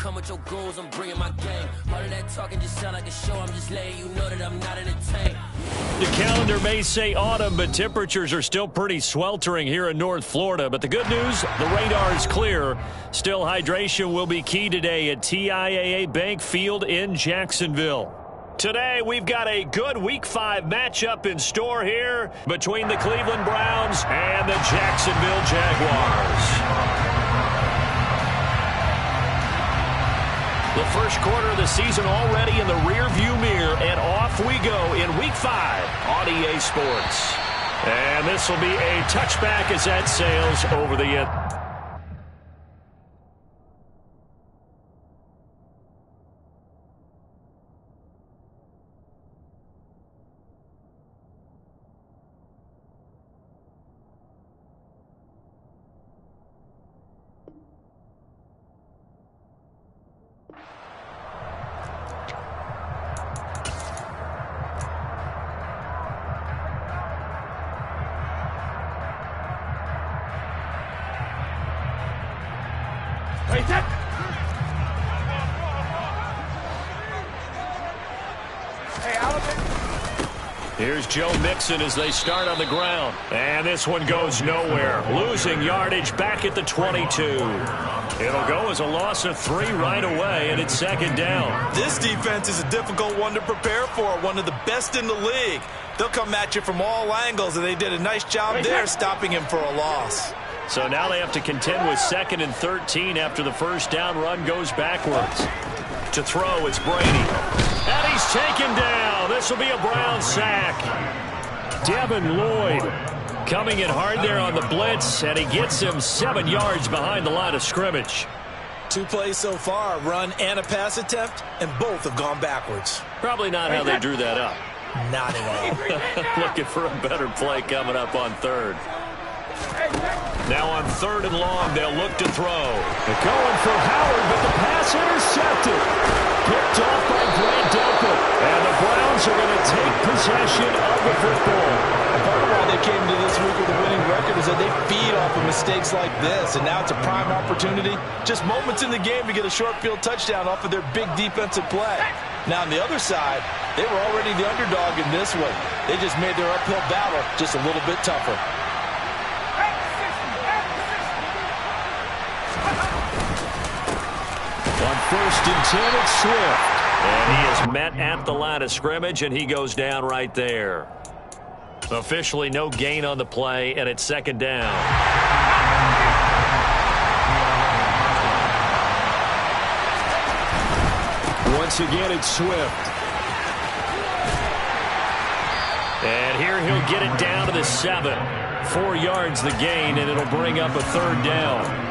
come with your goals, I'm bringing my game. All of that talking just sound like a show. I'm just letting you know that I'm not entertained. The calendar may say autumn, but temperatures are still pretty sweltering here in North Florida. But the good news, the radar is clear. Still, hydration will be key today at TIAA Bank Field in Jacksonville. Today, we've got a good Week 5 matchup in store here between the Cleveland Browns and the Jacksonville Jaguars. The first quarter of the season already in the rearview mirror, and off we go in Week 5 on EA Sports. And this will be a touchback as that sails over the end. Here's Joe Mixon as they start on the ground. And this one goes nowhere. Losing yardage back at the 22. It'll go as a loss of 3 right away, and it's second down. This defense is a difficult one to prepare for, one of the best in the league. They'll come at you from all angles, and they did a nice job there stopping him for a loss. So now they have to contend with 2nd and 13 after the first down run goes backwards. To throw, it's Brady. And he's taken down. This will be a Brown sack. Devin Lloyd coming in hard there on the blitz, and he gets him 7 yards behind the line of scrimmage. 2 plays so far, a run and a pass attempt, and both have gone backwards. Probably not how they drew that up. Not at all. Looking for a better play coming up on 3rd. Now on 3rd and long, they'll look to throw. They're going for Howard, but the pass intercepted. Picked off by Grant Delpit. And the Browns are going to take possession of the football. Part of why they came to this week with a winning record is that they feed off of mistakes like this, and now it's a prime opportunity. Just moments in the game to get a short field touchdown off of their big defensive play. Now on the other side, they were already the underdog in this one. They just made their uphill battle just a little bit tougher. On 1st and 10, it's Swift. And he is met at the line of scrimmage, and he goes down right there. Officially no gain on the play, and it's 2nd down. Once again, it's Swift. And here he'll get it down to the 7. 4 yards the gain, and it'll bring up a 3rd down.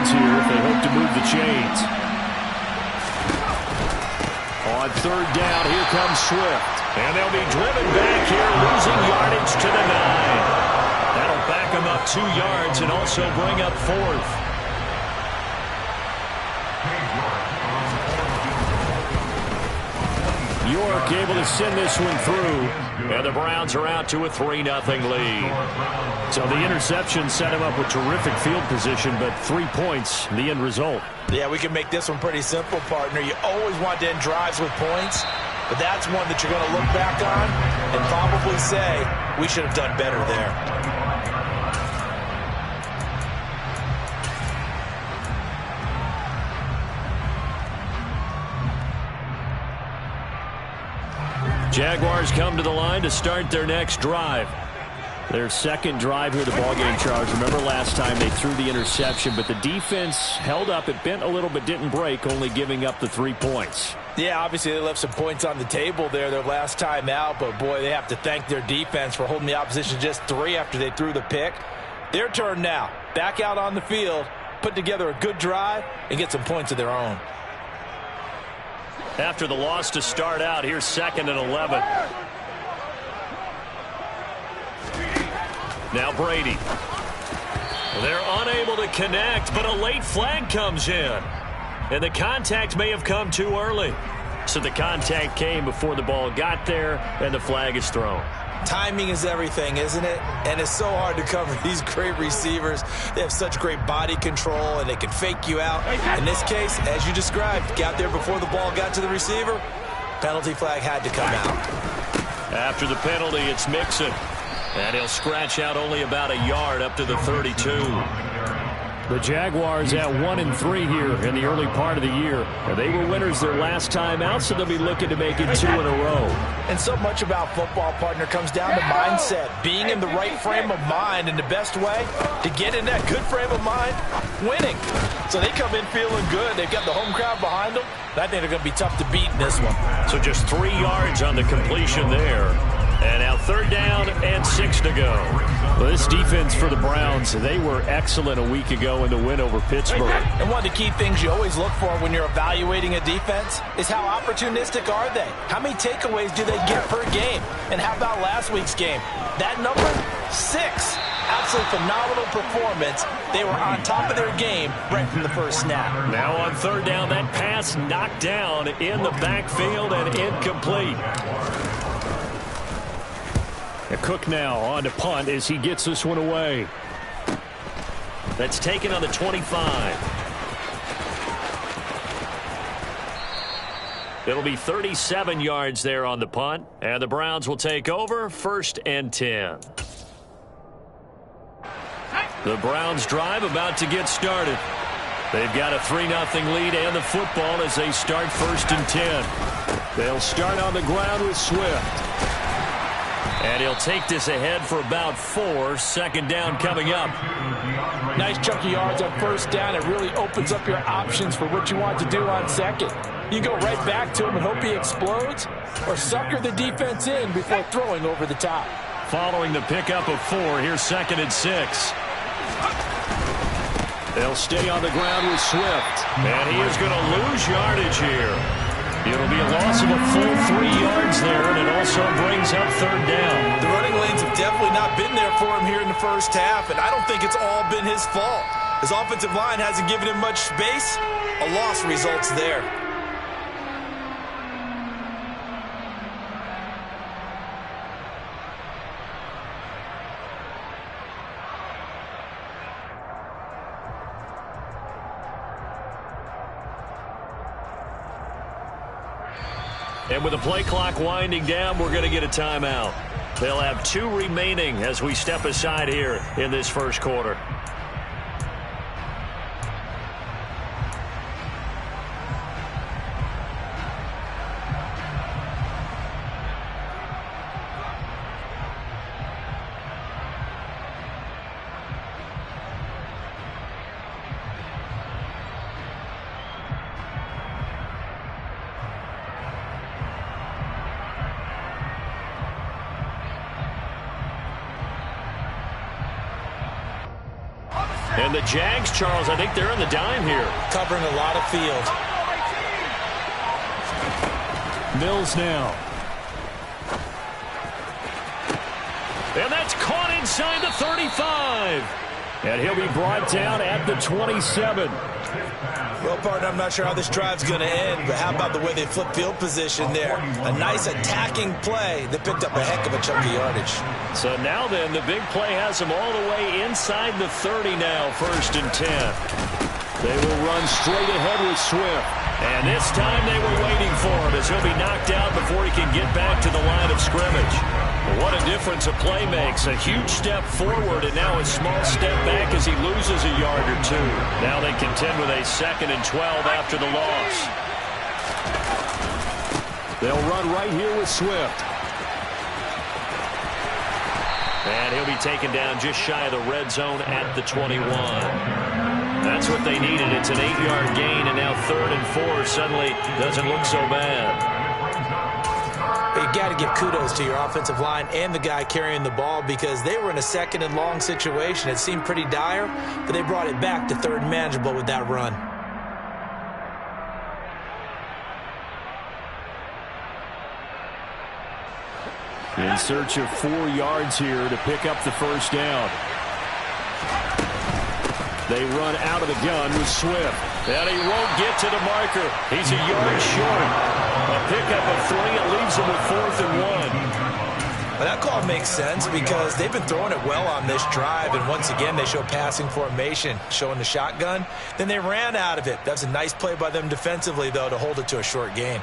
Here if they hope to move the chains. On 3rd down, here comes Swift. And they'll be driven back here, losing yardage to the 9. That'll back them up 2 yards and also bring up 4th. York able to send this one through. And the Browns are out to a 3-0 lead. So the interception set him up with terrific field position, but 3 points, the end result. Yeah, we can make this one pretty simple, partner. You always want to end drives with points, but that's one that you're going to look back on and probably say, we should have done better there. Jaguars come to the line to start their next drive. Their 2nd drive here, the ballgame, Charles. Remember last time they threw the interception, but the defense held up. It bent a little but didn't break, only giving up the 3 points. Yeah, obviously they left some points on the table there their last time out, but boy, they have to thank their defense for holding the opposition just 3 after they threw the pick. Their turn now. Back out on the field, put together a good drive, and get some points of their own. After the loss to start out, here's 2nd and 11. Now Brady. They're unable to connect, but a late flag comes in. And the contact may have come too early. So the contact came before the ball got there, and the flag is thrown. Timing is everything, isn't it? And it's so hard to cover these great receivers. They have such great body control, and they can fake you out. In this case, as you described, got there before the ball got to the receiver. Penalty flag had to come out. After the penalty, it's Mixon. And he'll scratch out only about a yard up to the 32. The Jaguars at 1-3 here in the early part of the year. And they were winners their last time out, so they'll be looking to make it 2 in a row. And so much about football, partner, comes down to mindset. Being in the right frame of mind, and the best way to get in that good frame of mind, winning. So they come in feeling good. They've got the home crowd behind them. I think they're going to be tough to beat in this one. So just 3 yards on the completion there. And now 3rd down and 6 to go. Well, this defense for the Browns, they were excellent a week ago in the win over Pittsburgh. And one of the key things you always look for when you're evaluating a defense is how opportunistic are they? How many takeaways do they get per game? And how about last week's game? That number? 6. Absolutely phenomenal performance. They were on top of their game right from the first snap. Now on 3rd down, that pass knocked down in the backfield and incomplete. Cook now on to punt as he gets this one away. That's taken on the 25. It'll be 37 yards there on the punt, and the Browns will take over 1st and 10. The Browns drive about to get started. They've got a 3-0 lead and the football as they start 1st and 10. They'll start on the ground with Swift. And he'll take this ahead for about 4. 2nd down coming up. Nice chunky yards on 1st down. It really opens up your options for what you want to do on 2nd. You go right back to him and hope he explodes, or sucker the defense in before throwing over the top. Following the pickup of 4, here's 2nd and 6. They'll stay on the ground with Swift. And he is going to lose yardage here. It'll be a loss of a full 3 yards there, and it also brings up 3rd down. The running lanes have definitely not been there for him here in the first half, and I don't think it's all been his fault. His offensive line hasn't given him much space. A loss results there. And with the play clock winding down, we're going to get a timeout. They'll have 2 remaining as we step aside here in this first quarter. And the Jags, Charles, I think they're in the dime here. Covering a lot of field. Mills now. And that's caught inside the 35. And he'll be brought down at the 27. Well, partner, I'm not sure how this drive's going to end, but how about the way they flip field position there? A nice attacking play that picked up a heck of a chunk of yardage. So now then, the big play has them all the way inside the 30 now, 1st and 10. They will run straight ahead with Swift. And this time they were waiting for him as he'll be knocked out before he can get back to the line of scrimmage. But what a difference a play makes. A huge step forward and now a small step back as he loses a yard or 2. Now they contend with a 2nd and 12 after the loss. They'll run right here with Swift. And he'll be taken down just shy of the red zone at the 21. That's what they needed. It's an 8-yard gain, and now 3rd and 4 suddenly doesn't look so bad. You got to give kudos to your offensive line and the guy carrying the ball because they were in a 2nd and long situation. It seemed pretty dire, but they brought it back to 3rd and manageable with that run. In search of 4 yards here to pick up the 1st down. They run out of the gun with Swift. And he won't get to the marker. He's a yard short. A pickup of 3. It leaves him with 4th and 1. Well, that call makes sense because they've been throwing it well on this drive, and once again they show passing formation, showing the shotgun. Then they ran out of it. That's a nice play by them defensively, though, to hold it to a short gain.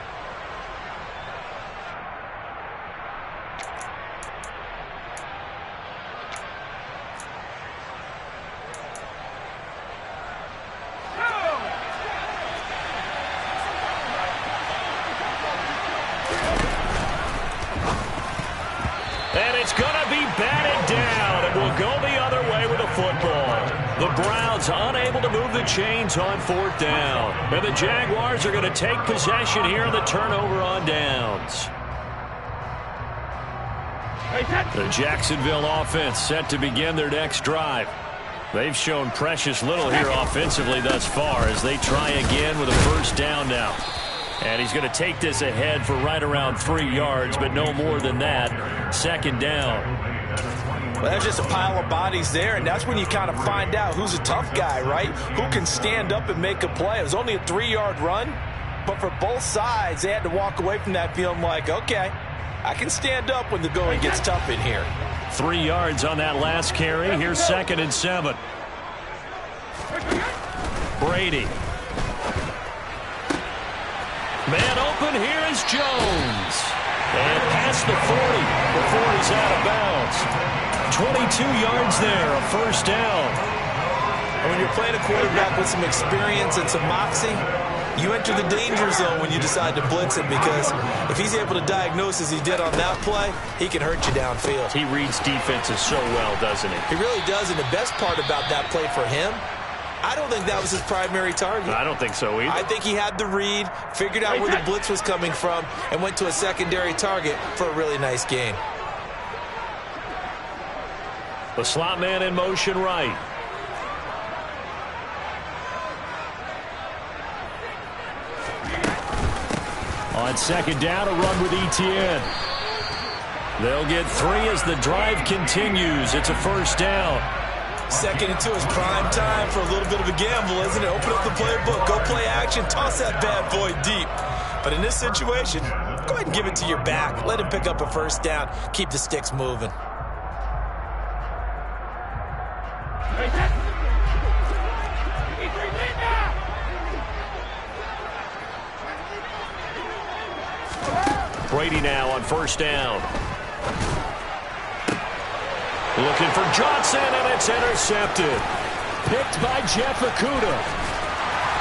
And it's going to be batted down, and will go the other way with the football. The Browns unable to move the chains on 4th down. And the Jaguars are going to take possession here on the turnover on downs. The Jacksonville offense set to begin their next drive. They've shown precious little here offensively thus far as they try again with a 1st down now. And he's going to take this ahead for right around 3 yards, but no more than that. 2nd down. Well, that's just a pile of bodies there, and that's when you kind of find out who's a tough guy, right? Who can stand up and make a play. It was only a 3-yard run, but for both sides, they had to walk away from that feeling like, okay, I can stand up when the going gets tough in here. 3 yards on that last carry. Here's 2nd and 7. Brady. Man open, here is Jones. And past the 40 before he's out of bounds. 22 yards there, a 1st down. And when you're playing a quarterback with some experience and some moxie, you enter the danger zone when you decide to blitz him, because if he's able to diagnose as he did on that play, he can hurt you downfield. He reads defenses so well, doesn't he? He really does, and the best part about that play for him, I don't think that was his primary target. I don't think so either. I think he had the read, figured out where the blitz was coming from, and went to a secondary target for a really nice gain. The slot man in motion right. On 2nd down, a run with Etienne. They'll get 3 as the drive continues. It's a 1st down. 2nd and 2 is prime time for a little bit of a gamble, isn't it? Open up the playbook, go play action, toss that bad boy deep. But in this situation, go ahead and give it to your back. Let him pick up a 1st down. Keep the sticks moving. Brady now on 1st down. Looking for Johnson, and it's intercepted. Picked by Jeff Okudah.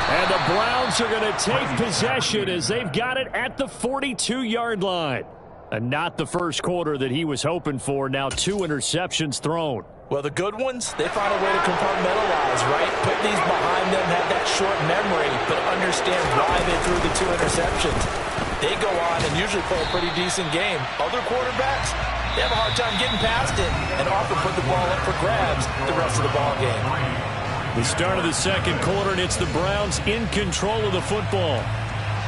And the Browns are going to take possession as they've got it at the 42-yard line. And not the first quarter that he was hoping for. Now 2 interceptions thrown. Well, the good ones, they find a way to compartmentalize, right? Put these behind them, have that short memory, but understand why they threw the 2 interceptions. They go on and usually play a pretty decent game. Other quarterbacks, they have a hard time getting past it and often put the ball up for grabs the rest of the ball game. The start of the 2nd quarter, and it's the Browns in control of the football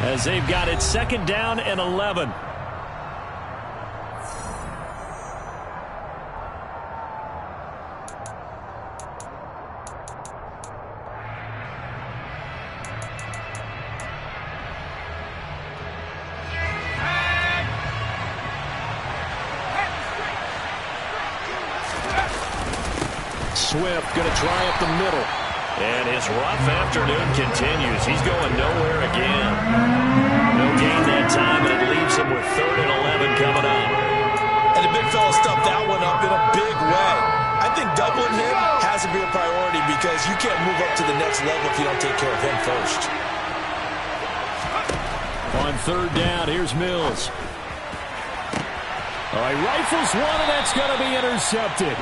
as they've got it 2nd down and 11. Swift going to try up the middle. And his rough afternoon continues. He's going nowhere again. No gain that time, and it leaves him with 3rd and 11 coming up. And the big fella stuffed that one up in a big way. I think doubling him has to be a priority because you can't move up to the next level if you don't take care of him first. On 3rd down, here's Mills. All right, rifles one, and that's going to be intercepted.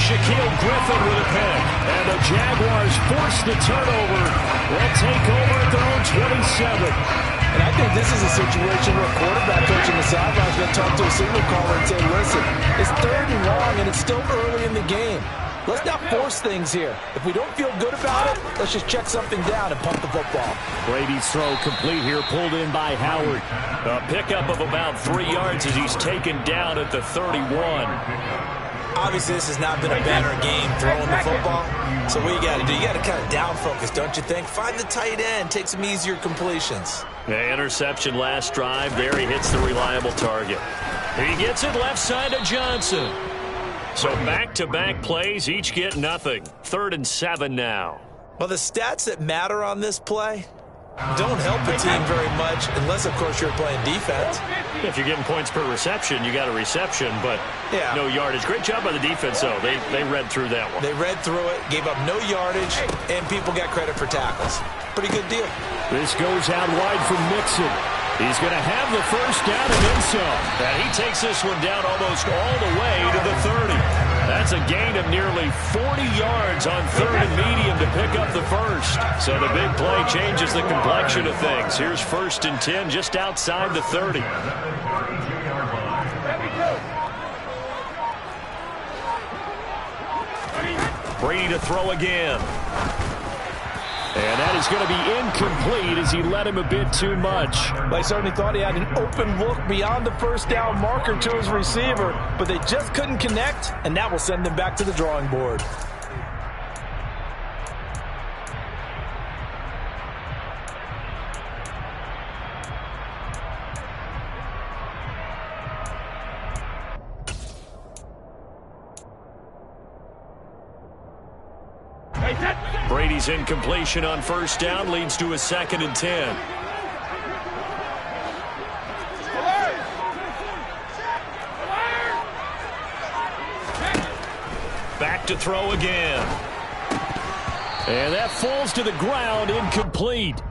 Shaquille Griffin with a pick. And the Jaguars force the turnover. They'll take over at their own 27. And I think this is a situation where a quarterback coach in the sideline is going to talk to a signal caller and say, listen, it's 3rd and long, and it's still early in the game. Let's not force things here. If we don't feel good about it, let's just check something down and pump the football. Brady's throw complete here, pulled in by Howard. A pickup of about 3 yards as he's taken down at the 31. Obviously, this has not been a banner game throwing the football. So what you got to do, you got to kind of down focus, don't you think? Find the tight end, take some easier completions. The interception last drive. There he hits the reliable target. He gets it left side to Johnson. So back-to-back plays, each get nothing. 3rd and 7 now. Well, the stats that matter on this play don't help a team very much unless, of course, you're playing defense. If you're getting points per reception, you got a reception, but no yardage. Great job by the defense, though. They read through that one. They read through it, gave up no yardage, and people got credit for tackles. Pretty good deal. This goes out wide from Mixon. He's going to have the first down and then some. And he takes this one down almost all the way to the 30. That's a gain of nearly 40 yards on 3rd and medium to pick up the first. So the big play changes the complexion of things. Here's 1st and 10 just outside the 30. Brady to throw again. And that is going to be incomplete as he led him a bit too much. They certainly thought he had an open look beyond the first down marker to his receiver, but they just couldn't connect, and that will send them back to the drawing board. Brady's incompletion on 1st down leads to a 2nd and 10. Back to throw again. And that falls to the ground, incomplete.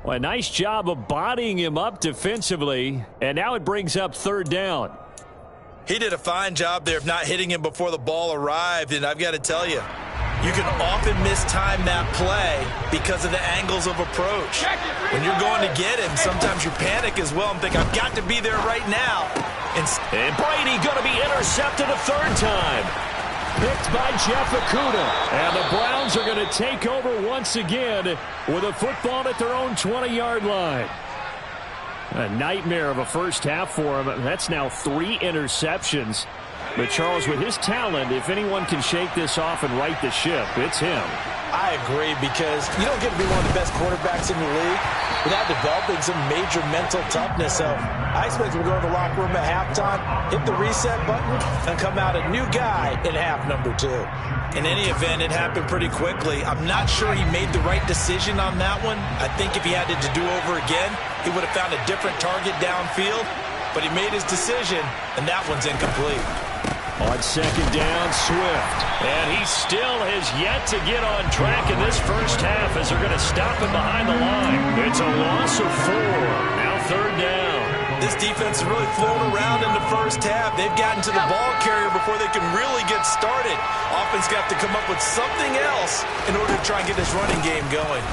Well, a nice job of bodying him up defensively, and now it brings up 3rd down. He did a fine job there of not hitting him before the ball arrived, and I've got to tell you, you can often mistime that play because of the angles of approach. When you're going to get him, sometimes you panic as well and think, I've got to be there right now. And Brady going to be intercepted a 3rd time. Picked by Jeff Okudah. And the Browns are going to take over once again with a football at their own 20-yard line. A nightmare of a first half for him. That's now 3 interceptions. But, Charles, with his talent, if anyone can shake this off and right the ship, it's him. I agree, because you don't get to be one of the best quarterbacks in the league without developing some major mental toughness. So I expect him to go to the locker room at halftime, hit the reset button, and come out a new guy in half number 2. In any event, it happened pretty quickly. I'm not sure he made the right decision on that one. I think if he had it to do over again, he would have found a different target downfield. But he made his decision, and that one's incomplete. On 2nd down, Swift. And he still has yet to get on track in this first half as they're going to stop him behind the line. It's a loss of 4. Now 3rd down. This defense is really flown around in the first half. They've gotten to the ball carrier before they can really get started. Offense got to come up with something else in order to try and get this running game going.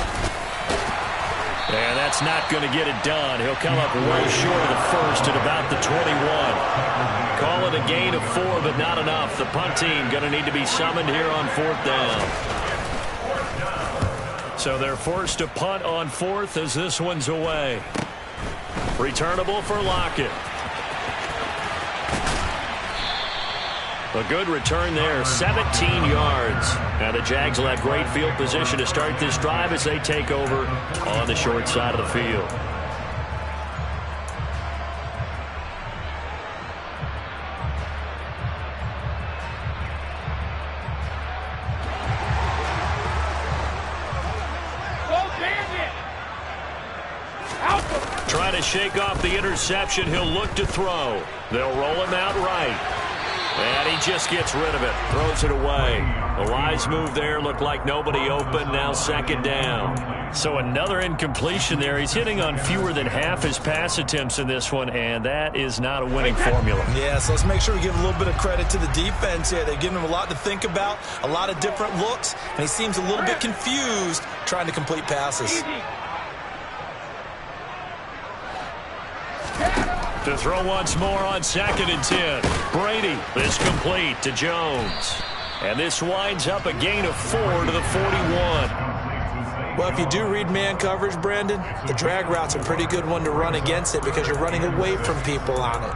And that's not going to get it done. He'll come up way short of the first at about the 21. Call it a gain of 4, but not enough. The punt team going to need to be summoned here on 4th down. So they're forced to punt on 4th as this one's away. Returnable for Lockett. A good return there, 17 yards. Now the Jags will have great field position to start this drive as they take over on the short side of the field. Trying to shake off the interception, he'll look to throw. They'll roll him out right. And he just gets rid of it, throws it away. A wise move there, looked like nobody open, now 2nd down. So another incompletion there. He's hitting on fewer than half his pass attempts in this one, and that is not a winning formula. Yeah, so let's make sure we give a little bit of credit to the defense here. They're giving him a lot to think about, a lot of different looks, and he seems a little bit confused trying to complete passes. To throw once more on 2nd and 10. Brady, this complete to Jones. And this winds up a gain of 4 to the 41. Well, if you do read man coverage, Brandon, the drag route's a pretty good one to run against it because you're running away from people on it.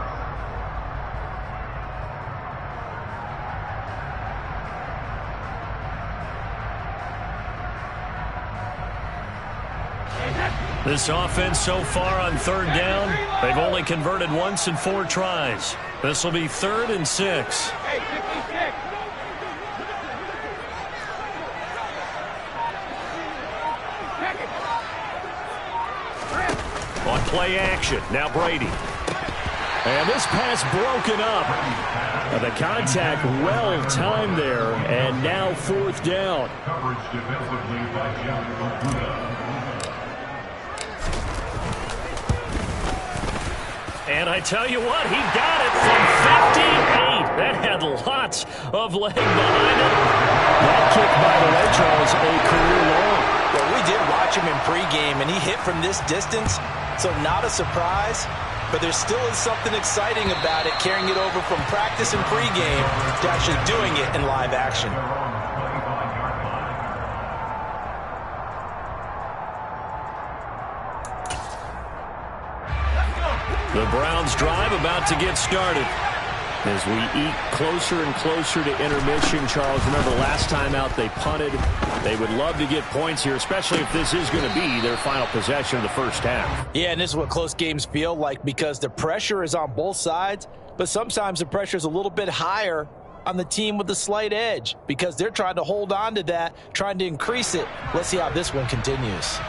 This offense so far on 3rd down, they've only converted once in 4 tries. This will be 3rd and 6. On play action, now Brady. And this pass broken up. The contact well timed there, and now 4th down. Coverage defensively by Jeff Okudah. And I tell you what, he got it from 58. That had lots of leg behind it. That kick, by the way, Charles, a career long. Well, we did watch him in pregame, and he hit from this distance, so not a surprise. But there still is something exciting about it, carrying it over from practice and pregame to actually doing it in live action. The Browns drive about to get started. As we eat closer and closer to intermission, Charles, remember last time out they punted. They would love to get points here, especially if this is going to be their final possession of the first half. Yeah, and this is what close games feel like because the pressure is on both sides, but sometimes the pressure is a little bit higher on the team with the slight edge because they're trying to hold on to that, trying to increase it. Let's see how this one continues.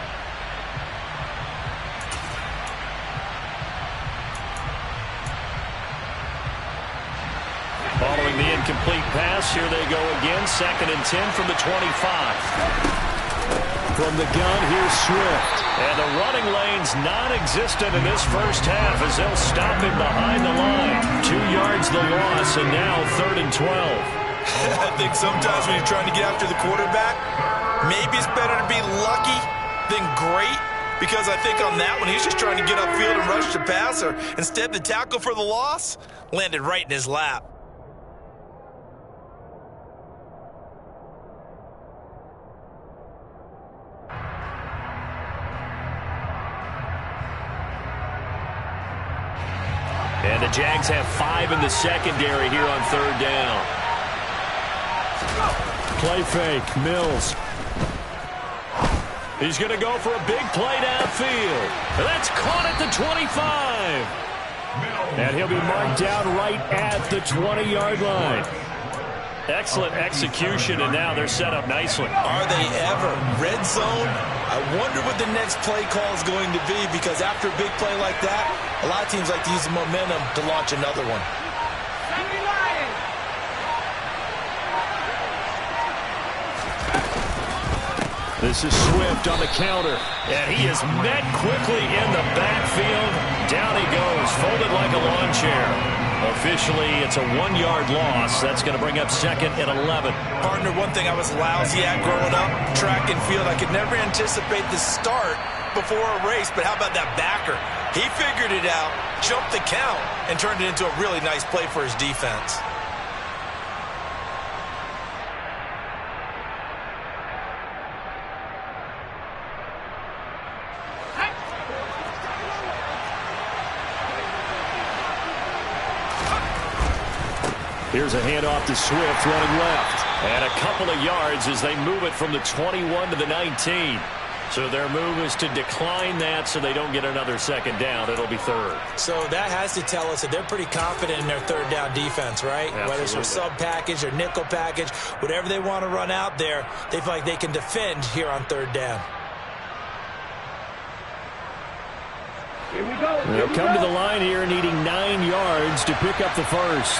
Following the incomplete pass, here they go again. 2nd and 10 from the 25. From the gun, here's Swift. And the running lane's non-existent in this first half as they'll stop him behind the line. 2 yards the loss, and now 3rd and 12. I think sometimes when you're trying to get after the quarterback, maybe it's better to be lucky than great. Because I think on that one, he's just trying to get upfield and rush the passer. Instead, the tackle for the loss landed right in his lap. And the Jags have 5 in the secondary here on 3rd down. Play fake, Mills. He's going to go for a big play downfield. And that's caught at the 25. And he'll be marked down right at the 20-yard line. Excellent execution, and now they're set up nicely. Are they ever? Red zone? I wonder what the next play call is going to be because after a big play like that, a lot of teams like to use the momentum to launch another one. This is Swift on the counter, and he is met quickly in the backfield. Down he goes, folded like a lawn chair. Officially, it's a 1-yard loss. That's going to bring up 2nd and 11. Partner, one thing I was lousy at growing up, track and field, I could never anticipate the start before a race, but how about that backer? He figured it out, jumped the count, and turned it into a really nice play for his defense. Here's a handoff to Swift running left. And a couple of yards as they move it from the 21 to the 19. So their move is to decline that so they don't get another 2nd down. It'll be 3rd. So that has to tell us that they're pretty confident in their 3rd down defense, right? Absolutely. Whether it's a sub package or nickel package, whatever they want to run out there, they feel like they can defend here on 3rd down. They'll come to the line here needing 9 yards to pick up the first.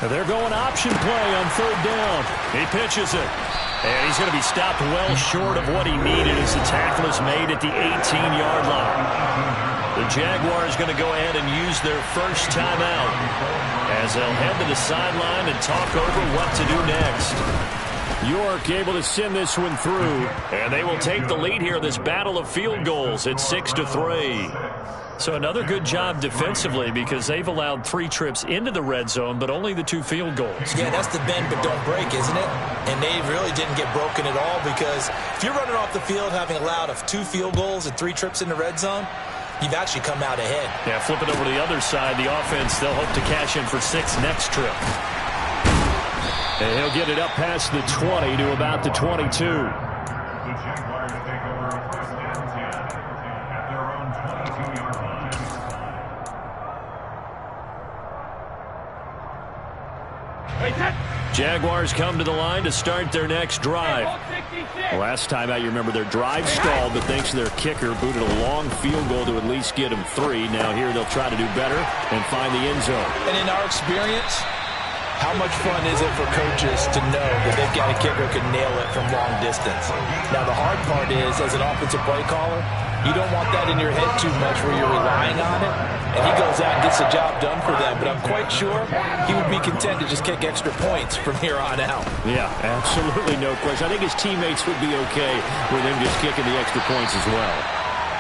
They're going option play on 3rd down. He pitches it. And he's going to be stopped well short of what he needed as the tackle is made at the 18-yard line. The Jaguars going to go ahead and use their first timeout as they'll head to the sideline and talk over what to do next. York able to send this one through, and they will take the lead here in this battle of field goals at 6-3. So another good job defensively because they've allowed 3 trips into the red zone, but only the 2 field goals. Yeah, that's the bend but don't break, isn't it? And they really didn't get broken at all because if you're running off the field having allowed 2 field goals and 3 trips in the red zone, you've actually come out ahead. Yeah, flip it over to the other side. The offense, they'll hope to cash in for 6 next trip. And he'll get it up past the 20 to about the 22. The Jaguars take Jaguars come to the line to start their next drive. Last time out, you remember their drive stalled, but thanks to their kicker, booted a long field goal to at least get them 3. Now here they'll try to do better and find the end zone. And in our experience, how much fun is it for coaches to know that they've got a kicker who can nail it from long distance? Now, the hard part is, as an offensive play caller, you don't want that in your head too much where you're relying on it. And he goes out and gets the job done for them. But I'm quite sure he would be content to just kick extra points from here on out. Yeah, absolutely no question. I think his teammates would be okay with him just kicking the extra points as well.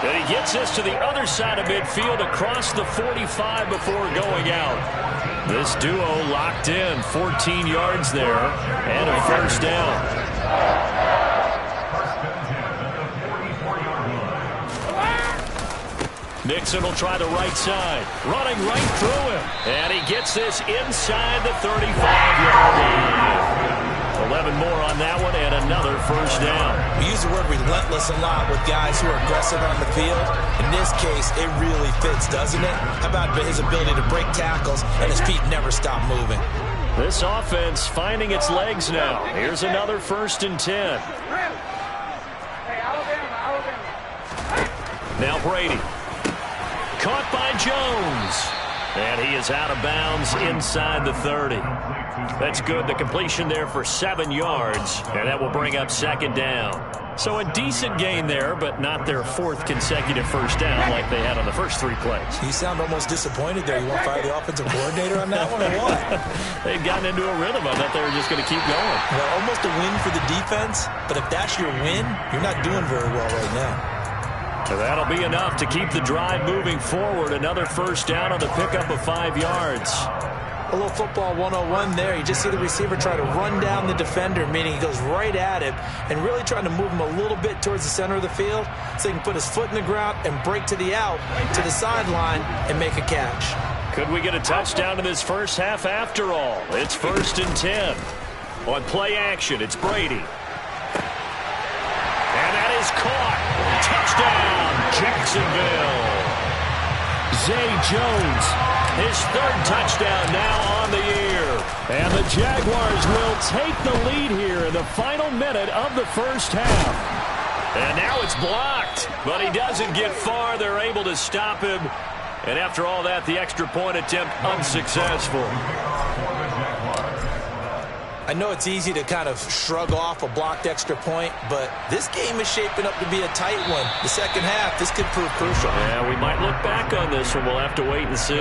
And he gets this to the other side of midfield across the 45 before going out. This duo locked in, 14 yards there, and a first down. Mixon will try the right side, running right through him. And he gets this inside the 35-yard line. 11 more on that one and another first down. We use the word relentless a lot with guys who are aggressive on the field. In this case, it really fits, doesn't it? How about his ability to break tackles and his feet never stop moving? This offense finding its legs now. Here's another 1st and 10. Now Brady. Caught by Jones. And he is out of bounds inside the 30. That's good. The completion there for 7 yards. And that will bring up 2nd down. So a decent gain there, but not their 4th consecutive first down like they had on the first 3 plays. You sound almost disappointed there. You want to fire the offensive coordinator on that one or what? They've gotten into a rhythm. I thought they were just going to keep going. Well, almost a win for the defense. But if that's your win, you're not doing very well right now. So that'll be enough to keep the drive moving forward. Another first down on the pickup of 5 yards. A little football 101 there. You just see the receiver try to run down the defender, meaning he goes right at him and really trying to move him a little bit towards the center of the field so he can put his foot in the ground and break to the out, to the sideline, and make a catch. Could we get a touchdown in this first half after all? It's 1st and 10. On play action, it's Brady. And that is caught. Touchdown, Jacksonville. Zay Jones, his 3rd touchdown now on the year. And the Jaguars will take the lead here in the final minute of the first half. And now it's blocked, but he doesn't get far. They're able to stop him. And after all that, the extra point attempt unsuccessful. I know it's easy to kind of shrug off a blocked extra point, but this game is shaping up to be a tight one. The second half, this could prove crucial. Yeah, we might look back on this one. We'll have to wait and see.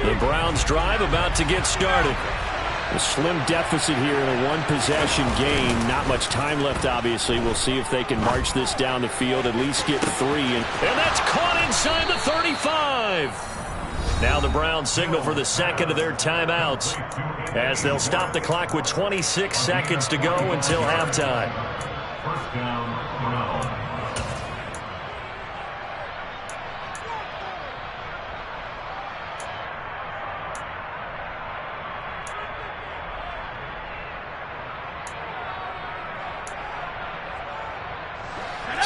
The Browns drive about to get started. A slim deficit here in a one-possession game. Not much time left, obviously. We'll see if they can march this down the field, at least get 3. And that's caught inside the 35. Now the Browns signal for the 2nd of their timeouts as they'll stop the clock with 26 seconds to go until halftime. First down, Browns.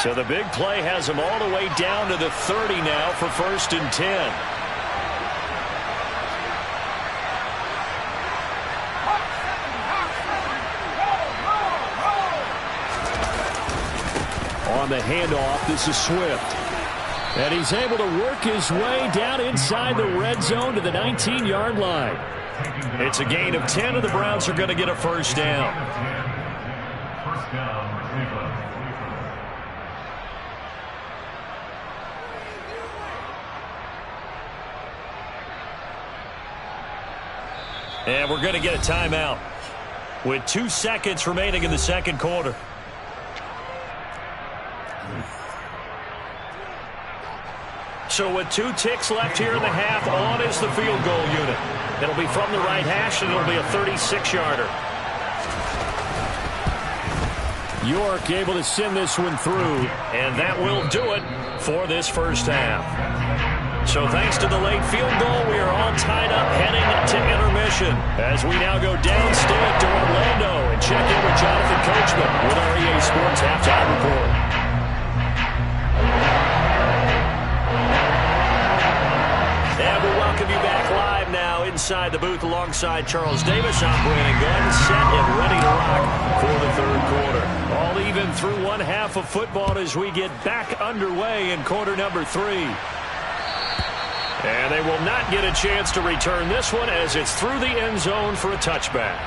So the big play has them all the way down to the 30 now for 1st and 10. On the handoff, this is Swift. And he's able to work his way down inside the red zone to the 19-yard line. It's a gain of 10, and the Browns are going to get a first down. First down, Cleveland. And we're going to get a timeout with 2 seconds remaining in the second quarter. So with 2 ticks left here in the half, on is the field goal unit. It'll be from the right hash, and it'll be a 36-yarder. York able to send this one through, and that will do it for this first half. So thanks to the late field goal, we are all tied up heading to intermission. As we now go downstate to Orlando and check in with Jonathan Coachman with our EA Sports Halftime Report. And we'll welcome you back live now inside the booth alongside Charles Davis. I'm Brandon Gunn, set and ready to rock for the third quarter. All even through one half of football as we get back underway in quarter number 3. And they will not get a chance to return this one as it's through the end zone for a touchback.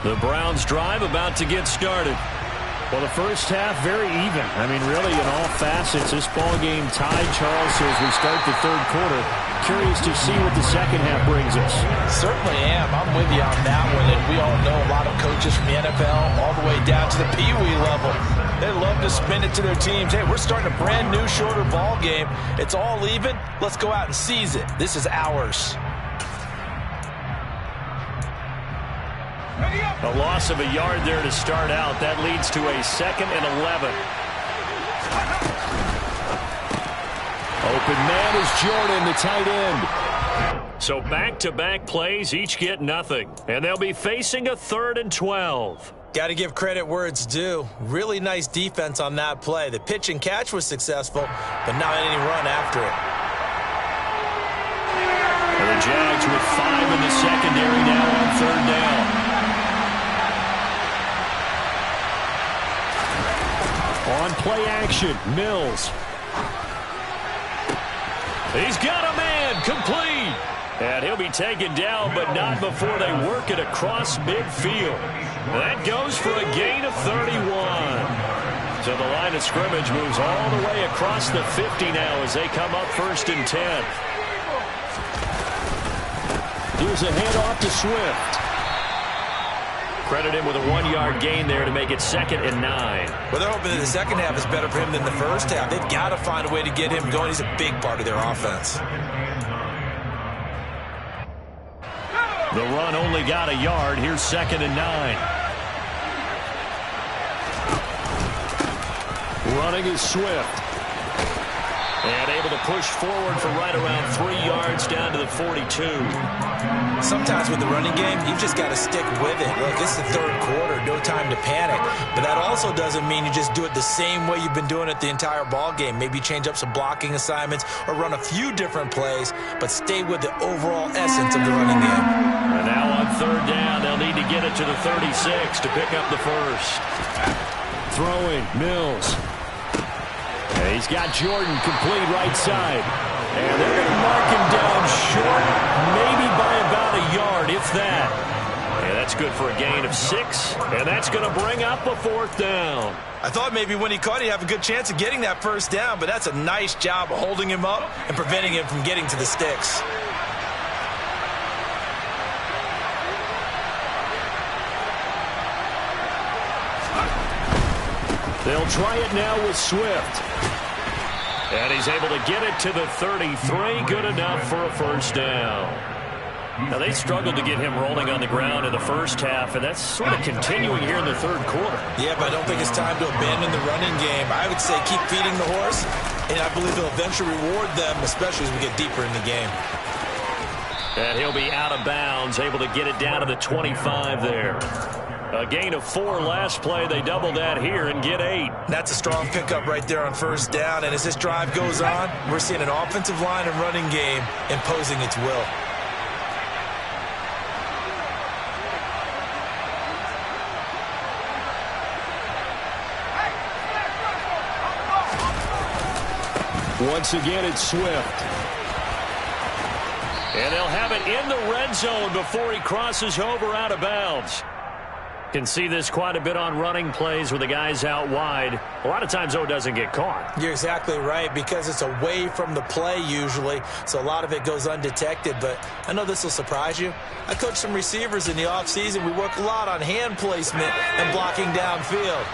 The Browns drive about to get started. Well, the first half, very even. I mean, really, in all facets, this ball game tied, Charles. So as we start the third quarter, curious to see what the second half brings us. Certainly am. I'm with you on that one. And we all know a lot of coaches from the NFL all the way down to the Pee-wee level. They love to spin it to their teams. Hey, we're starting a brand new, shorter ball game. It's all even. Let's go out and seize it. This is ours. A loss of a yard there to start out. That leads to a 2nd and 11. Open man is Jordan, the tight end. So back-to-back plays, each get nothing. And they'll be facing a 3rd and 12. Got to give credit where it's due. Really nice defense on that play. The pitch and catch was successful, but not any run after it. And the Jags with 5 in the secondary now on 3rd down. On play action, Mills. He's got a man, complete. And he'll be taken down, but not before they work it across midfield. That goes for a gain of 31. So the line of scrimmage moves all the way across the 50 now as they come up 1st and 10. Here's a handoff to Swift. Credit him with a 1-yard gain there to make it 2nd and 9. Well, they're hoping that the second half is better for him than the first half. They've got to find a way to get him going. He's a big part of their offense. The run only got a yard. Here's 2nd and 9. Running is Swift. And able to push forward for right around 3 yards down to the 42. Sometimes with the running game, you've just got to stick with it. Look, this is the third quarter, no time to panic. But that also doesn't mean you just do it the same way you've been doing it the entire ball game. Maybe change up some blocking assignments or run a few different plays, but stay with the overall essence of the running game. And now on 3rd down, they'll need to get it to the 36 to pick up the first. Throwing, Mills. He's got Jordan complete right side. And they're going to mark him down short, maybe by about a yard, if that. And that's good for a gain of 6, and that's going to bring up a 4th down. I thought maybe when he caught, he'd have a good chance of getting that first down, but that's a nice job of holding him up and preventing him from getting to the sticks. They'll try it now with Swift. And he's able to get it to the 33. Good enough for a 1st down. Now, they struggled to get him rolling on the ground in the first half, and that's sort of continuing here in the third quarter. Yeah, but I don't think it's time to abandon the running game. I would say keep feeding the horse, and I believe he'll eventually reward them, especially as we get deeper in the game. And he'll be out of bounds, able to get it down to the 25 there. A gain of 4 last play. They double that here and get 8. That's a strong pickup right there on 1st down. And as this drive goes on, we're seeing an offensive line and running game imposing its will. Once again, it's Swift. And they'll have it in the red zone before he crosses over out of bounds. Can see this quite a bit on running plays with the guys out wide. A lot of times, though, it doesn't get caught. You're exactly right, because it's away from the play usually, so a lot of it goes undetected. But I know this will surprise you. I coach some receivers in the offseason. We work a lot on hand placement and blocking downfield.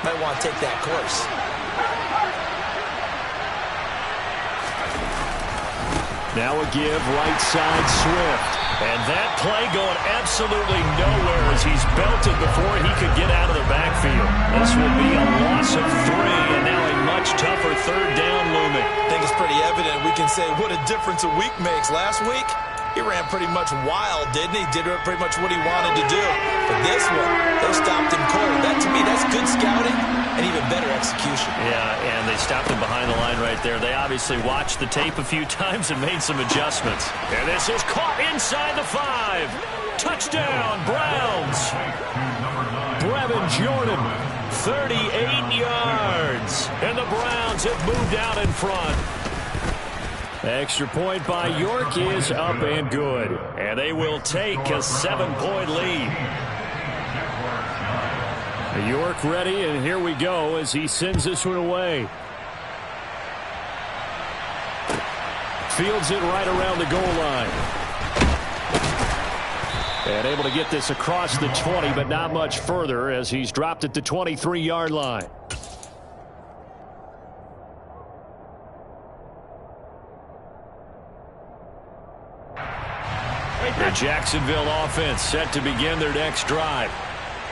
Might want to take that course. Now a give, right side, Swift. And that play going absolutely nowhere as he's belted before he could get out of the backfield. This will be a loss of 3, and now a much tougher third down looming. I think it's pretty evident. We can say what a difference a week makes. Last week, he ran pretty much wild, didn't he? Did pretty much what he wanted to do. But this one, they stopped him cold. That, to me, that's good scouting and even better execution. Yeah, and they stopped him behind the line right there. They obviously watched the tape a few times and made some adjustments. And this is caught inside the 5. Touchdown, Browns. Brevin Jordan. 38 yards. And the Browns have moved out in front. Extra point by York is up and good. And they will take a 7-point lead. York ready, and here we go as he sends this one away. Fields it right around the goal line. And able to get this across the 20, but not much further as he's dropped at the 23-yard line. The Jacksonville offense set to begin their next drive.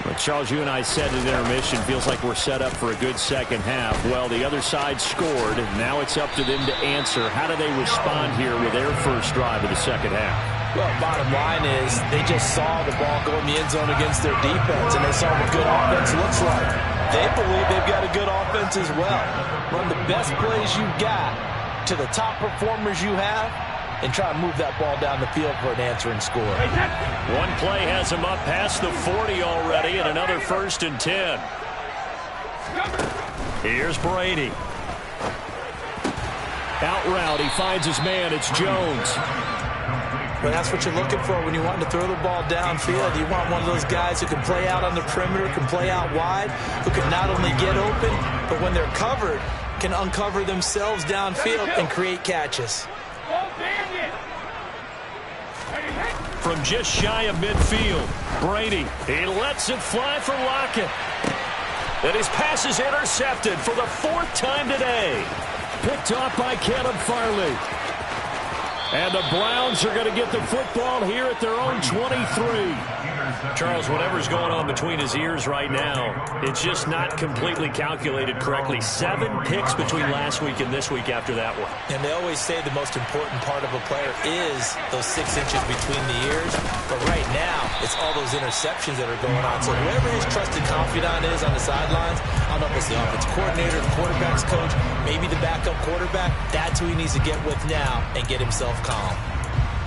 Well, Charles, you and I said at intermission, feels like we're set up for a good second half. Well, the other side scored. Now it's up to them to answer. How do they respond here with their first drive of the second half? Well, bottom line is they just saw the ball go in the end zone against their defense, and they saw what good offense looks like. They believe they've got a good offense as well. Run the best plays you've got to the top performers you have, and try to move that ball down the field for an answering score. One play has him up past the 40 already, and another 1st and 10. Here's Brady. Out route, he finds his man. It's Jones. Well, that's what you're looking for when you want to throw the ball downfield. You want one of those guys who can play out on the perimeter, can play out wide, who can not only get open, but when they're covered, can uncover themselves downfield and create catches. From just shy of midfield, Brady, he lets it fly for Lockett. And his pass is intercepted for the 4th time today. Picked off by Caleb Farley. And the Browns are going to get the football here at their own 23. Charles, whatever's going on between his ears right now, it's just not completely calculated correctly. 7 picks between last week and this week after that one. And they always say the most important part of a player is those 6 inches between the ears. But right now, it's all those interceptions that are going on. So whoever his trusted confidant is on the sidelines, I don't know if it's the offense coordinator, the quarterback's coach, maybe the backup quarterback, that's who he needs to get with now and get himself calm.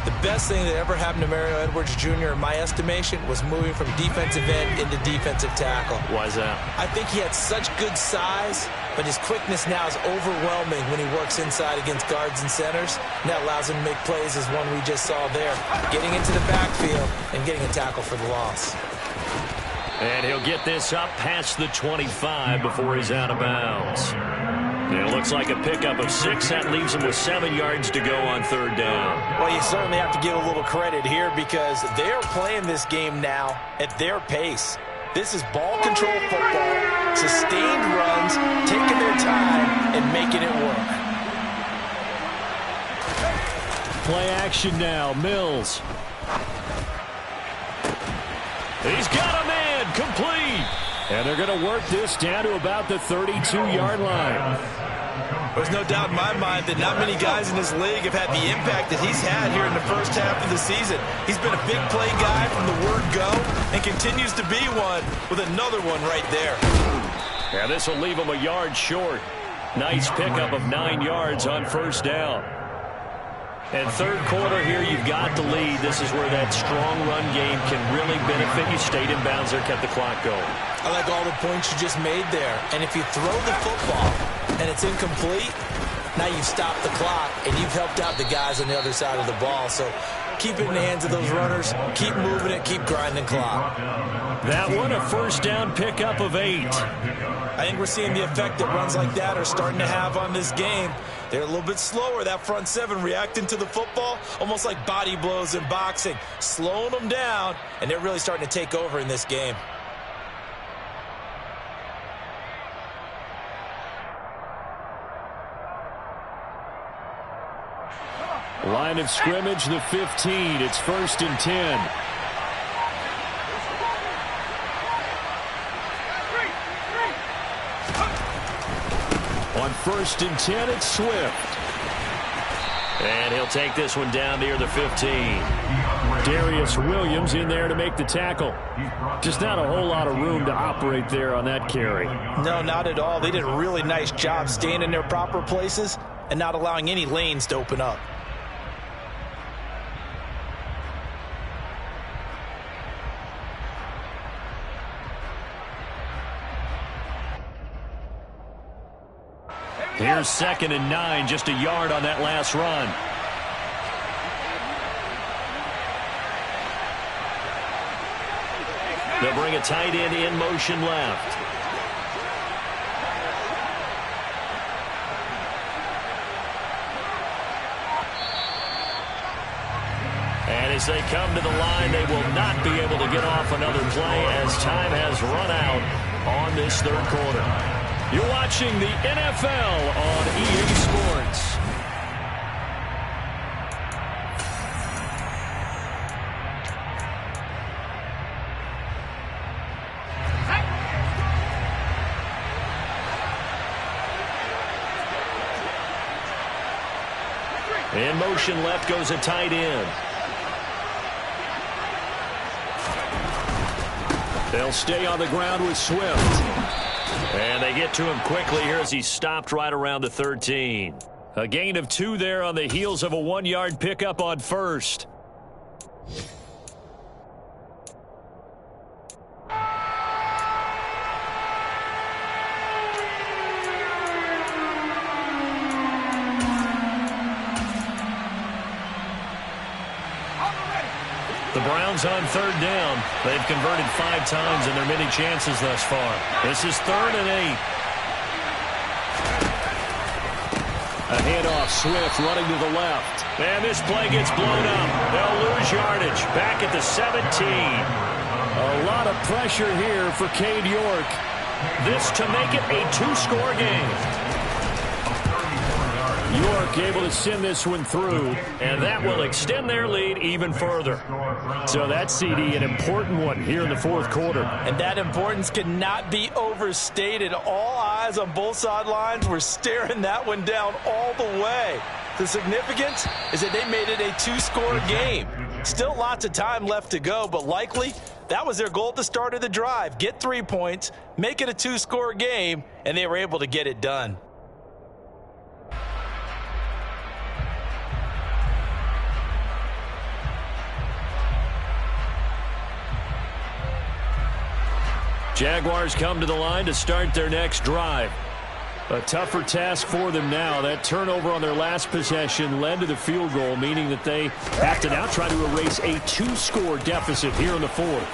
The best thing that ever happened to Mario Edwards Jr., in my estimation, was moving from defensive end into defensive tackle. Why is that? I think he had such good size, but his quickness now is overwhelming when he works inside against guards and centers. And that allows him to make plays as one we just saw there, getting into the backfield and getting a tackle for the loss. And he'll get this up past the 25 before he's out of bounds. It looks like a pickup of 6. That leaves him with 7 yards to go on 3rd down. Well, you certainly have to give a little credit here because they're playing this game now at their pace. This is ball control football, sustained runs, taking their time and making it work. Play action now, Mills. He's got a man, complete. And they're going to work this down to about the 32-yard line. There's no doubt in my mind that not many guys in this league have had the impact that he's had here in the first half of the season. He's been a big play guy from the word go and continues to be one with another one right there. Yeah, this will leave him a yard short. Nice pickup of 9 yards on 1st down. And 3rd quarter here, you've got the lead. This is where that strong run game can really benefit you. Stayed in bounds there, kept the clock going. I like all the points you just made there. And if you throw the football and it's incomplete, now you've stopped the clock and you've helped out the guys on the other side of the ball. So keep it in the hands of those runners. Keep moving it. Keep grinding clock. That one, a 1st down pickup of 8. I think we're seeing the effect that runs like that are starting to have on this game. They're a little bit slower, that front 7, reacting to the football, almost like body blows in boxing, slowing them down, and they're really starting to take over in this game. Line of scrimmage, the 15. It's 1st and 10. On 1st and 10, it's Swift. And he'll take this one down near the 15. Darius Williams in there to make the tackle. Just not a whole lot of room to operate there on that carry. No, not at all. They did a really nice job staying in their proper places and not allowing any lanes to open up. Here's 2nd and 9, just a yard on that last run. They'll bring a tight end in motion left. And as they come to the line, they will not be able to get off another play as time has run out on this 3rd quarter. You're watching the NFL on EA Sports. In motion left goes a tight end. They'll stay on the ground with Swift. And they get to him quickly here as he stopped right around the 13. A gain of 2 there on the heels of a 1-yard pickup on 1st. The Browns on 3rd down. They've converted 5 times in their many chances thus far. This is 3rd and 8. A handoff, Swift running to the left. And this play gets blown up. They'll lose yardage. Back at the 17. A lot of pressure here for Cade York. This to make it a 2-score game. York able to send this one through, and that will extend their lead even further. So that CD, an important one here in the 4th quarter. And that importance cannot be overstated. All eyes on both sidelines were staring that one down all the way. The significance is that they made it a 2-score game. Still lots of time left to go, but likely that was their goal at the start of the drive. Get 3 points, make it a 2-score game, and they were able to get it done. Jaguars come to the line to start their next drive. A tougher task for them now. That turnover on their last possession led to the field goal, meaning that they have to now try to erase a 2-score deficit here in the 4th.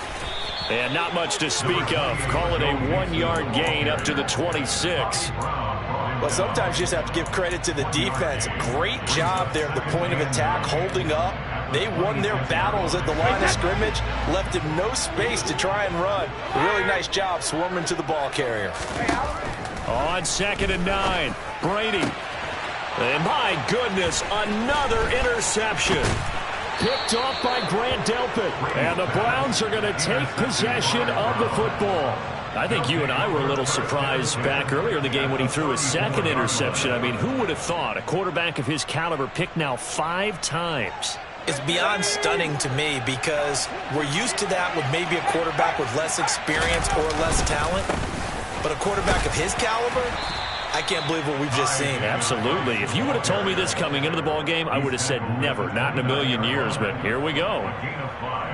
And not much to speak of. Call it a 1-yard gain up to the 26. Well, sometimes you just have to give credit to the defense. Great job there at the point of attack, holding up. They won their battles at the line of scrimmage, left him no space to try and run. A really nice job swarming to the ball carrier. On 2nd and 9, Brady. And my goodness, another interception. Picked off by Grant Delpit. And the Browns are going to take possession of the football. I think you and I were a little surprised back earlier in the game when he threw his 2nd interception. I mean, who would have thought a quarterback of his caliber picked now 5 times? It's beyond stunning to me because we're used to that with maybe a quarterback with less experience or less talent. But a quarterback of his caliber, I can't believe what we've just seen. Absolutely. If you would have told me this coming into the ball game, I would have said never, not in a million years. But here we go.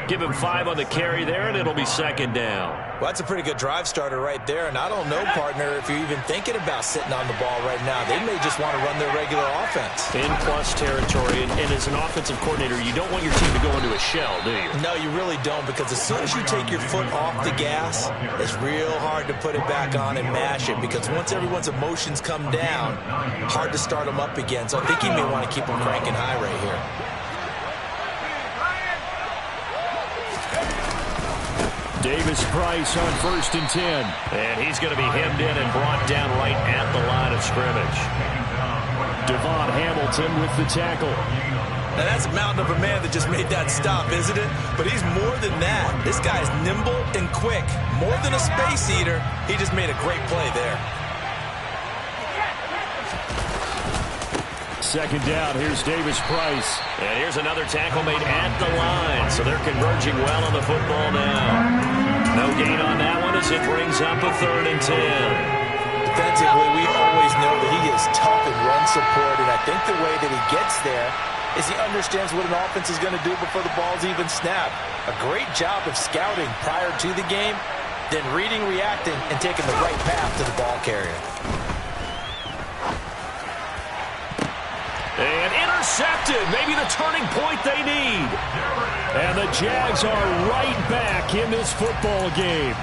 Give him 5 on the carry there, and it'll be 2nd down. Well, that's a pretty good drive starter right there. And I don't know, partner, if you're even thinking about sitting on the ball right now. They may just want to run their regular offense. In plus territory. And as an offensive coordinator, you don't want your team to go into a shell, do you? No, you really don't, because as soon as you take your foot off the gas, it's real hard to put it back on and mash it, because once everyone's emotions come down, hard to start them up again. So I think he may want to keep them cranking high right here. Davis Price on 1st and 10. And he's going to be hemmed in and brought down right at the line of scrimmage. Devon Hamilton with the tackle. Now, that's a mountain of a man that just made that stop, isn't it? But he's more than that. This guy is nimble and quick. More than a space eater, he just made a great play there. Second down, here's Davis Price. And here's another tackle made at the line. So they're converging well on the football now. No gain on that one as it brings up a 3rd and 10. Defensively, we always know that he is tough in run support, and I think the way that he gets there is he understands what an offense is going to do before the ball's even snapped. A great job of scouting prior to the game, then reading, reacting, and taking the right path to the ball carrier. And intercepted, maybe the turning point they need. And the Jags are right back in this football game.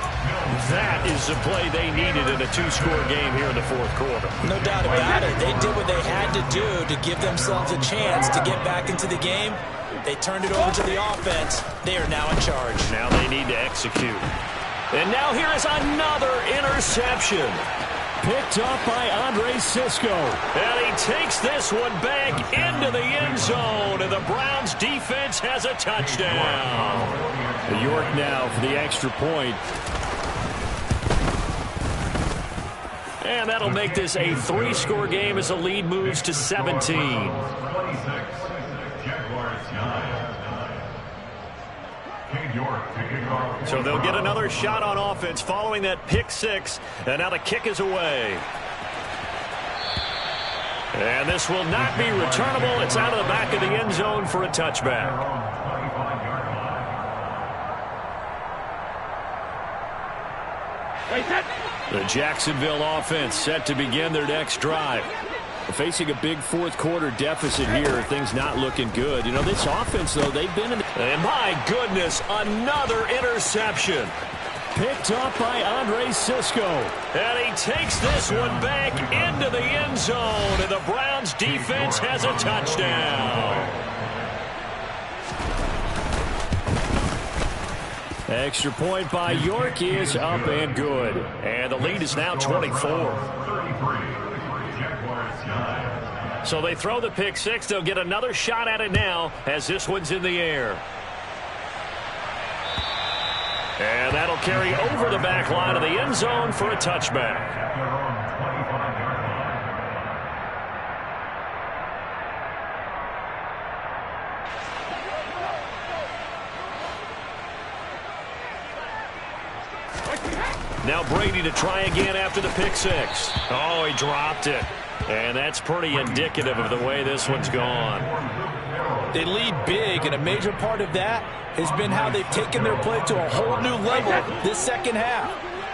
That is the play they needed in a 2-score game here in the 4th quarter. No doubt about it. They did what they had to do to give themselves a chance to get back into the game. They turned it over to the offense. They are now in charge. Now they need to execute. And now here is another interception. Picked up by Andre Cisco. And he takes this one back into the end zone. And the Browns defense has a touchdown. York now for the extra point. And that'll make this a 3-score game as the lead moves to 17. 26, Jaguars 9. Cade York to kick off. So they'll get another shot on offense following that pick 6. And now the kick is away. And this will not be returnable. It's out of the back of the end zone for a touchback. The Jacksonville offense set to begin their next drive. Facing a big 4th quarter deficit here, things not looking good. You know, this offense, though, they've been in the... And my goodness, another interception. Picked up by Andre Cisco. And he takes this one back into the end zone. And the Browns defense has a touchdown. Extra point by York is up and good. And the lead is now 24. So they throw the pick 6. They'll get another shot at it now as this one's in the air. And that'll carry over the back line of the end zone for a touchback. Now Brady to try again after the pick 6. Oh, he dropped it. And that's pretty indicative of the way this one's gone. They lead big, and a major part of that has been how they've taken their play to a whole new level this second half.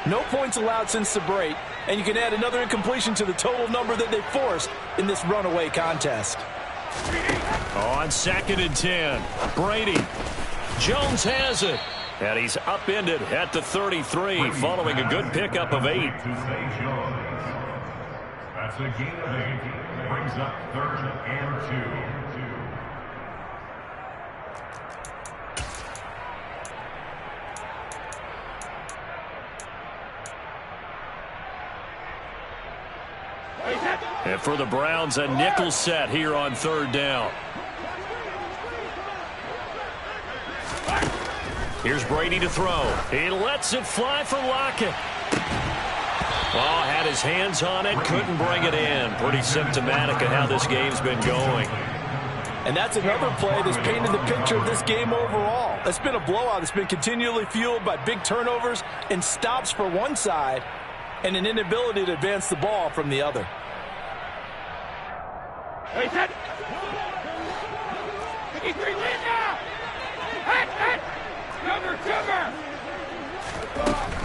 No points allowed since the break, and you can add another incompletion to the total number that they forced in this runaway contest. On 2nd and 10, Brady. Jones has it. And he's upended at the 33 following a good pickup of 8. That's a gain of 8. Brings up 3rd and 2. And for the Browns, a nickel set here on 3rd down. Here's Brady to throw. He lets it fly for Lockett. Oh, had his hands on it, couldn't bring it in. Pretty symptomatic of how this game's been going. And that's another play that's painted the picture of this game overall. It's been a blowout. It's been continually fueled by big turnovers and stops for one side and an inability to advance the ball from the other.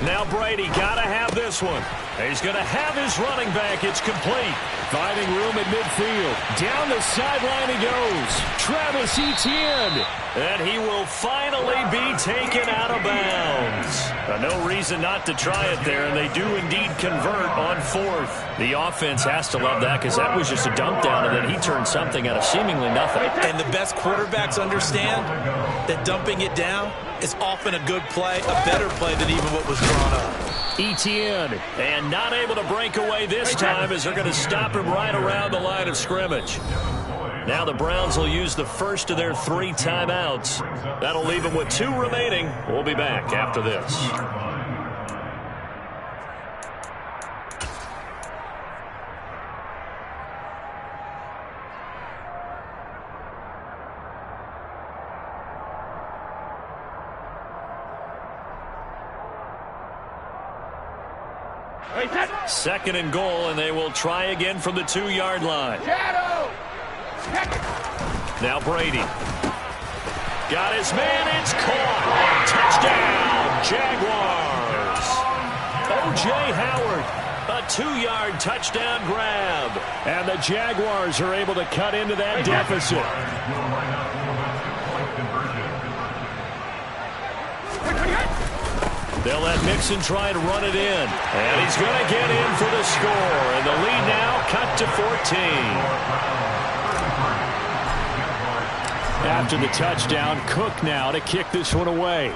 Now Brady got to have this one. He's going to have his running back. It's complete. Finding room at midfield. Down the sideline he goes. Travis Etienne. And he will finally be taken out of bounds. No reason not to try it there, and they do indeed convert on 4th. The offense has to love that because that was just a dump down, and then he turned something out of seemingly nothing. And the best quarterbacks understand that dumping it down is often a good play, a better play than even what was drawn up. Etienne, and not able to break away this time as they're going to stop him right around the line of scrimmage. Now the Browns will use the first of their 3 timeouts. That'll leave them with 2 remaining. We'll be back after this. Second and goal, and they will try again from the 2-yard line. Now Brady. Got his man. It's caught. Touchdown, Jaguars. O.J. Howard, a 2-yard touchdown grab. And the Jaguars are able to cut into that deficit. They'll let Mixon try and run it in. And he's going to get in for the score. And the lead now cut to 14. After the touchdown, Cook now to kick this one away.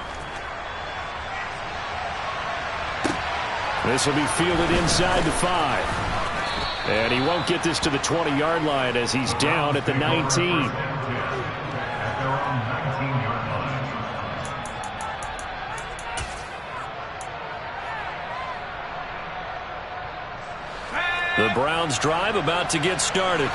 This will be fielded inside the 5. And he won't get this to the 20-yard line as he's down at the 19. The Browns drive about to get started.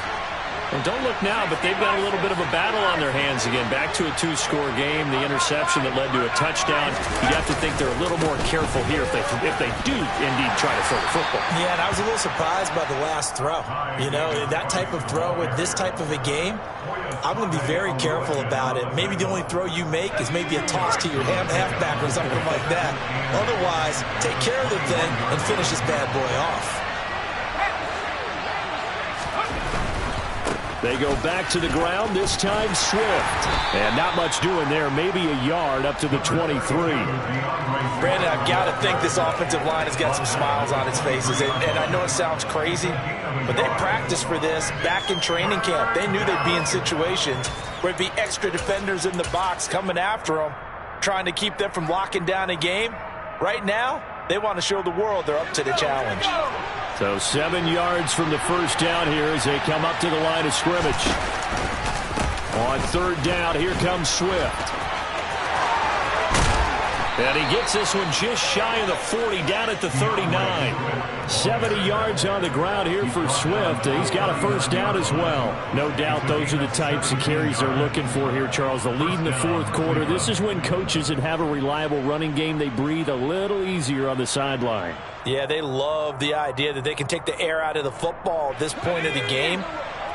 And don't look now, but they've got a little bit of a battle on their hands again. Back to a 2-score game. The interception that led to a touchdown. You have to think they're a little more careful here if they do indeed try to throw the football. Yeah, and I was a little surprised by the last throw. You know, that type of throw with this type of a game, I'm going to be very careful about it. Maybe the only throw you make is maybe a toss to your halfback or something like that. Otherwise, take care of the thing and finish this bad boy off. They go back to the ground, this time Swift. And not much doing there, maybe a yard up to the 23. Brandon, I've got to think this offensive line has got some smiles on its faces. And I know it sounds crazy, but they practiced for this back in training camp. They knew they'd be in situations where there'd be extra defenders in the box coming after them, trying to keep them from locking down a game. Right now, they want to show the world they're up to the challenge. So 7 yards from the first down here as they come up to the line of scrimmage. On third down, here comes Swift. And he gets this one just shy of the 40, down at the 39. 70 yards on the ground here for Swift. He's got a first down as well. No doubt those are the types of carries they're looking for here, Charles. The lead in the fourth quarter. This is when coaches that have a reliable running game, they breathe a little easier on the sideline. Yeah, they love the idea that they can take the air out of the football at this point of the game.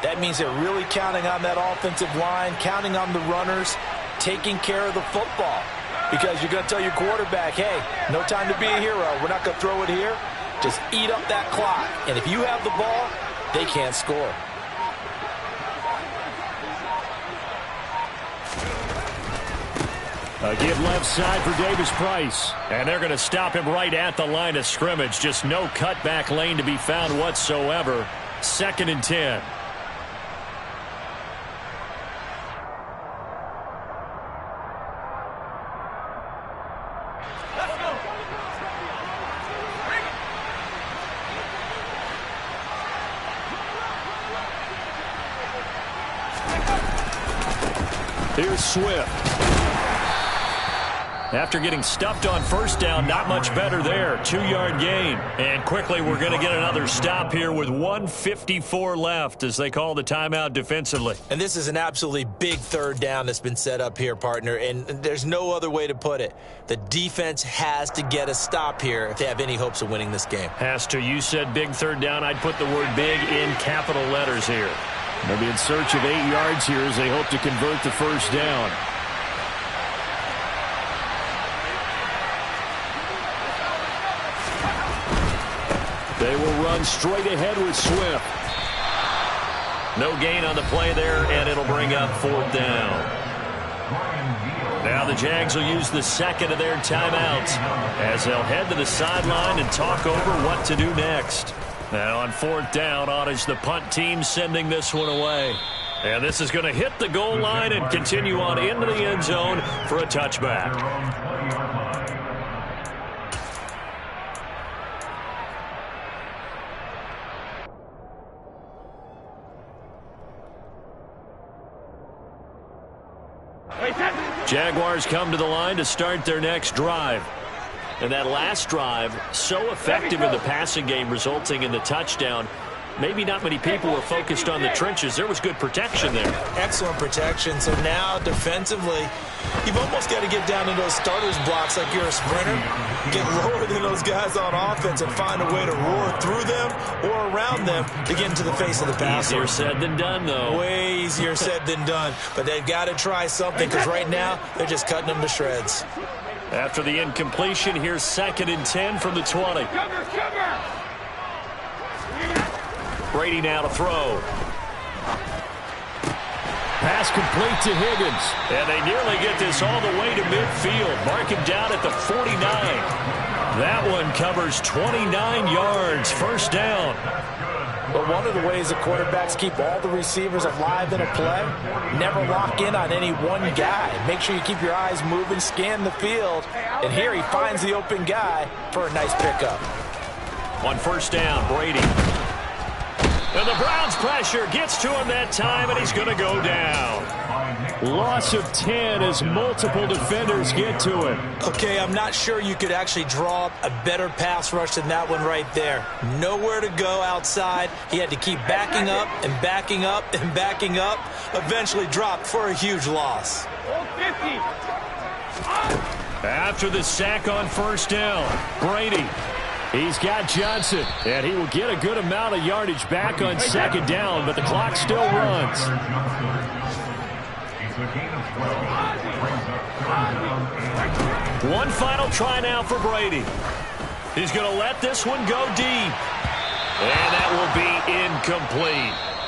That means they're really counting on that offensive line, counting on the runners, taking care of the football. Because you're going to tell your quarterback, hey, no time to be a hero. We're not going to throw it here. Just eat up that clock. And if you have the ball, they can't score. A give left side for Davis Price. And they're going to stop him right at the line of scrimmage. Just no cutback lane to be found whatsoever. 2nd and 10. Here's Swift. After getting stuffed on first down, not much better there. 2-yard gain. And quickly, we're going to get another stop here with 1:54 left as they call the timeout defensively. And this is an absolutely big third down that's been set up here, partner. And there's no other way to put it. The defense has to get a stop here if they have any hopes of winning this game. Has to. You said big third down. I'd put the word big in capital letters here. They'll be in search of 8 yards here as they hope to convert the first down. They will run straight ahead with Swift. No gain on the play there, and it'll bring up 4th down. Now the Jags will use the second of their timeouts as they'll head to the sideline and talk over what to do next. Now on 4th down, is the punt team sending this one away. And this is going to hit the goal line and continue on into the end zone for a touchback. Jaguars come to the line to start their next drive. And that last drive, so effective in the passing game, resulting in the touchdown. Maybe not many people were focused on the trenches. There was good protection there. Excellent protection. So now, defensively, you've almost got to get down into those starters blocks like you're a sprinter. Get lower than those guys on offense and find a way to roar through them or around them to get into the face of the passer. Easier said than done, though. Way easier said than done. But they've got to try something because right now they're just cutting them to shreds. After the incompletion, here's 2nd and 10 from the 20. Brady now to throw. Pass complete to Higgins. And they nearly get this all the way to midfield. Mark him down at the 49. That one covers 29 yards. First down. But one of the ways the quarterbacks keep all the receivers alive in a play, never lock in on any one guy. Make sure you keep your eyes moving, scan the field. And here he finds the open guy for a nice pickup. On first down, Brady. And the Browns pressure gets to him that time, and he's going to go down. Loss of 10 as multiple defenders get to him. Okay, I'm not sure you could actually draw up a better pass rush than that one right there. Nowhere to go outside. He had to keep backing up and backing up and backing up. Eventually dropped for a huge loss. After the sack on first down, Brady. He's got Johnson, and he will get a good amount of yardage back on second down, but the clock still runs. One final try now for Brady. He's going to let this one go deep. And that will be incomplete.